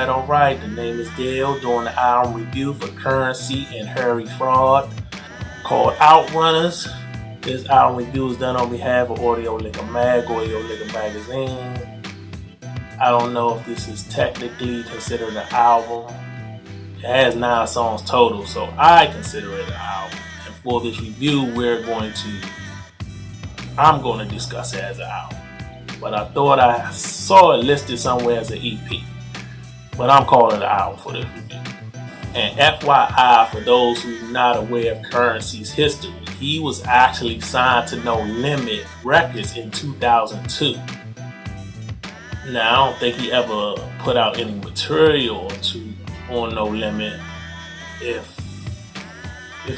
Alright. The name is Dale, doing the album review for Currency and Harry Fraud called OutRunners. This album review is done on behalf of Audio Liquor Mag, Audio Liquor Magazine. I don't know if this is technically considered an album. It has 9 songs total, so I consider it an album. And for this review, I'm going to discuss it as an album. But I thought I saw it listed somewhere as an EP. But I'm calling it an album for this review. And FYI, for those who are not aware of Currency's history, he was actually signed to No Limit Records in 2002. Now, I don't think he ever put out any material on No Limit. If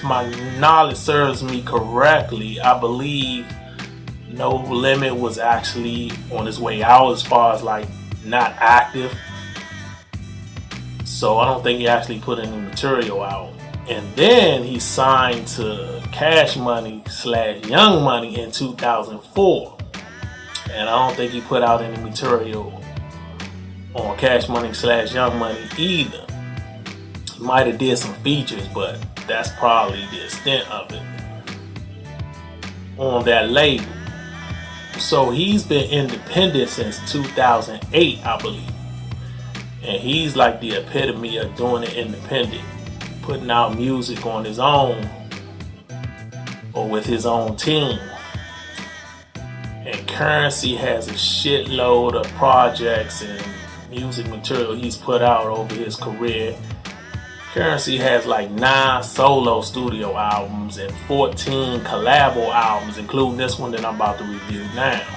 my knowledge serves me correctly, I believe No Limit was actually on his way out as far as like not active. So I don't think he actually put any material out. And then he signed to Cash Money / Young Money in 2004. And I don't think he put out any material on Cash Money / Young Money either. He might have did some features, but that's probably the extent of it on that label. So he's been independent since 2008, I believe. And he's like the epitome of doing it independent, putting out music on his own or with his own team. And Currency has a shitload of projects and music material he's put out over his career. Currency has like 9 solo studio albums and 14 collabo albums, including this one that I'm about to review now.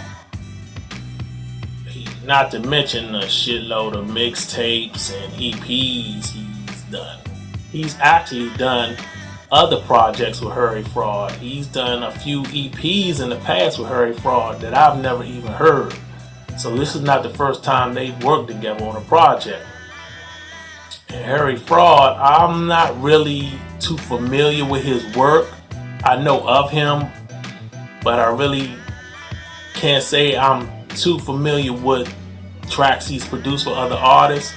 Not to mention a shitload of mixtapes and EPs he's done. He's actually done other projects with Harry Fraud. He's done a few EPs in the past with Harry Fraud that I've never even heard. So this is not the first time they've worked together on a project. And Harry Fraud, I'm not really too familiar with his work. I know of him, but I really can't say I'm too familiar with tracks he's produced for other artists.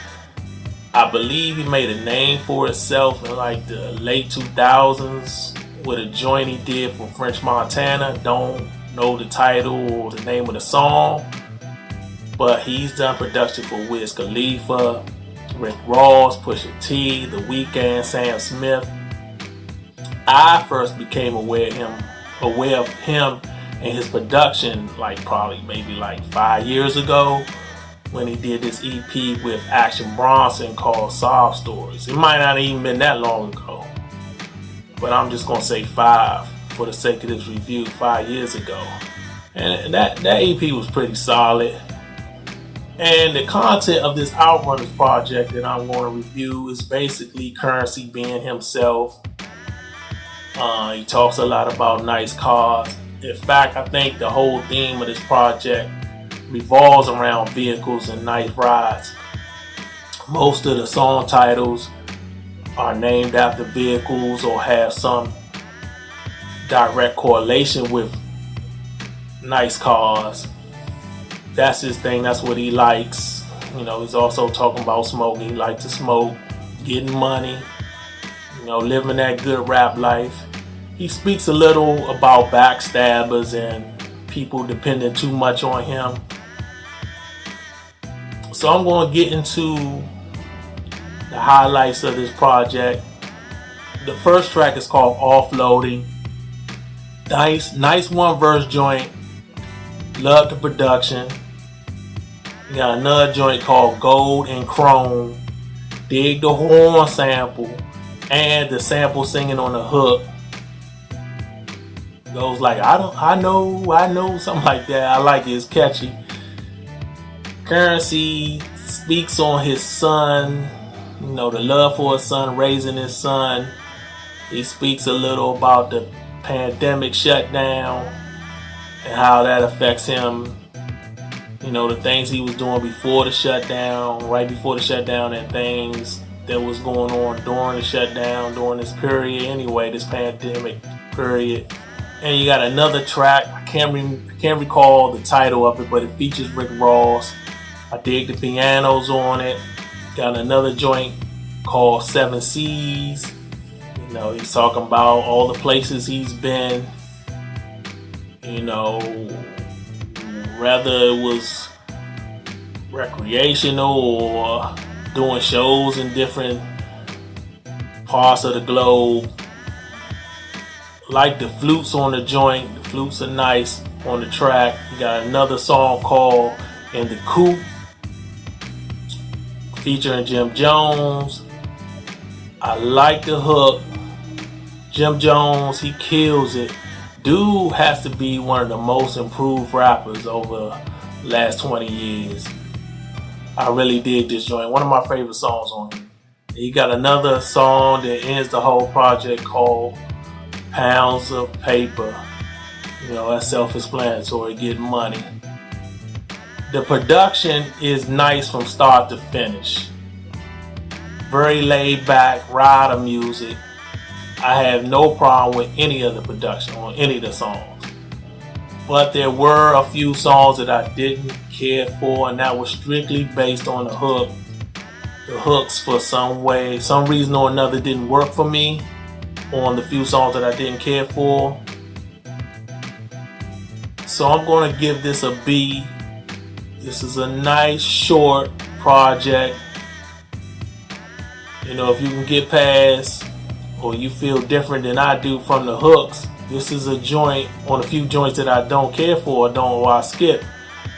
I believe he made a name for himself in like the late 2000s with a joint he did for French Montana. Don't know the title or the name of the song, but he's done production for Wiz Khalifa, Rick Ross, Pusha T, The Weeknd, Sam Smith. I first became aware of him and his production maybe 5 years ago when he did this EP with Action Bronson called Sob Stories. It might not even been that long ago, but I'm just gonna say 5 for the sake of this review, 5 years ago. And that EP was pretty solid. And the content of this OutRunners project that I'm going to review is basically Currency being himself. He talks a lot about nice cars. In fact, I think the whole theme of this project revolves around vehicles and nice rides. Most of the song titles are named after vehicles or have some direct correlation with nice cars. That's his thing, that's what he likes. You know, he's also talking about smoking. He likes to smoke, getting money, living that good rap life. He speaks a little about backstabbers and people depending too much on him. So I'm going to get into the highlights of this project. The first track is called Offloading. Nice one verse joint. Love the production. You got another joint called Gold and Chrome. Dig the horn sample and the sample singing on the hook. Goes like I know, something like that. I like it, it's catchy. Currency speaks on his son, the love for his son, raising his son. He speaks a little about the pandemic shutdown and how that affects him. The things he was doing before the shutdown, right before the shutdown, and things that was going on during the shutdown, during this period anyway, this pandemic period. And you got another track, I can't recall the title of it, but it features Rick Ross. I dig the pianos on it. Got another joint called Seven Seas. You know, he's talking about all the places he's been. You know, whether it was recreational or doing shows in different parts of the globe. Like the flutes on the joint. The flutes are nice on the track. You got another song called In the Coop, featuring Jim Jones. I like the hook. Jim Jones, he kills it. Dude has to be one of the most improved rappers over the last 20 years. I really dig this joint. One of my favorite songs on him. He got another song that ends the whole project called Pounds of Paper. You know, that's self-explanatory, getting money. The production is nice from start to finish. Very laid back, rider music. I have no problem with any of the production on any of the songs. But there were a few songs that I didn't care for, and that was strictly based on the hook. The hooks, for some reason or another, didn't work for me on the few songs that I didn't care for. So I'm going to give this a B. This is a nice short project. You know, if you can get past or you feel different than I do from the hooks, this is a joint on a few joints that I don't care for or I skip.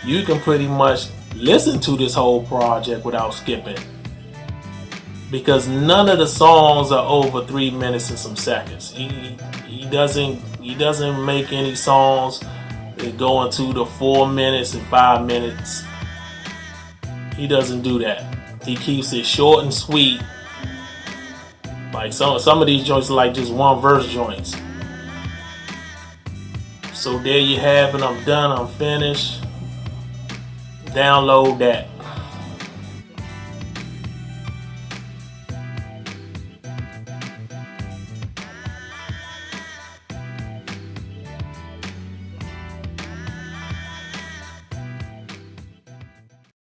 You can pretty much listen to this whole project without skipping, because none of the songs are over 3 minutes and some seconds. He doesn't make any songs that go into the 4 minutes and 5 minutes. He doesn't do that. He keeps it short and sweet. Like some of these joints are like just one verse joints. So there you have it. I'm done. I'm finished. Download that.